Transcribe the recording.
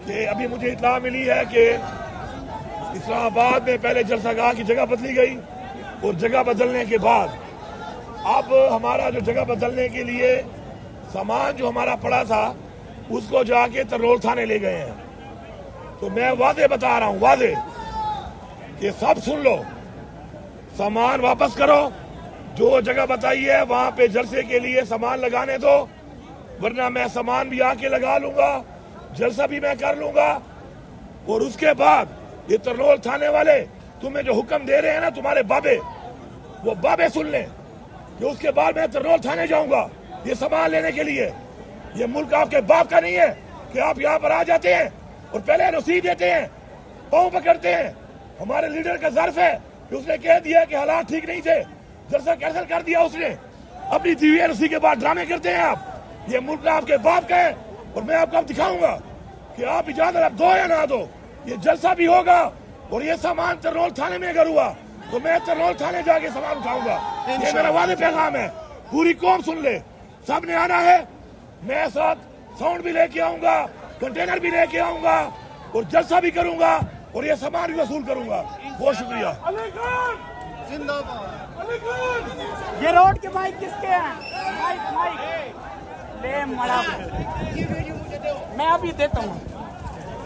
کہ ابھی مجھے اطلاع ملی ہے کہ اسلام آباد میں پہلے جلسہ گاہ کی جگہ بدلی گئی اور جگہ بدلنے کے بعد اب ہمارا جو جگہ بدلنے کے لیے سامان جو ہمارا پڑا تھا اس کو جا کے ترنول تھانے لے گئے ہیں. تو میں واضح بتا رہا ہوں، واضح کہ سب سن لو، سامان واپس کرو، جو جگہ بتائی ہے وہاں پہ جلسے کے لیے سامان لگانے دو، ورنہ میں سامان بھی آ کے لگا لوں گا، جلسہ بھی میں کر لوں گا. اور اس کے بعد یہ ترنول تھانے والے تمہیں جو حکم دے رہے ہیں نا تمہارے بابے، وہ بابے سن لیں کہ اس کے بعد میں ترنول تھانے جاؤں گا یہ سامان لینے کے لیے. یہ ملک آپ کے باپ کا نہیں ہے کہ آپ یہاں پر آ جاتے ہیں اور پہلے رسید دیتے ہیں، پاؤں پکڑتے ہیں. ہمارے لیڈر کا ظرف ہے کہ اس نے کہہ دیا کہ حالات ٹھیک نہیں تھے، جلسہ کینسل کر دیا اس نے. اپنی دی ہوئی رسی کے بعد ڈرامے کرتے ہیں آپ. یہ ملک آپ کے باپ کا ہے اور میں آپ کو اب دکھاؤں گا کہ آپ اجازت اب دو یا نہ دو. یہ جلسہ بھی ہوگا اور یہ سامان ترنول تھانے میں اگر ہوا تو میں ترنول تھانے جا کے سامان اٹھاؤں گا. یہ میرا واضح پیغام ہے، پوری قوم سن لے، سب نے آنا ہے. میں ساتھ ساؤنڈ بھی لے کے آؤں گا، کنٹینر بھی لے کے آؤں گا اور جلسہ بھی کروں گا اور یہ سامان بھی وصول کروں گا. بہت شکریہ. یہ روڈ کے مائک کس کے ہیں؟ مائک لے مڑا میں ابھی دیتا ہوں.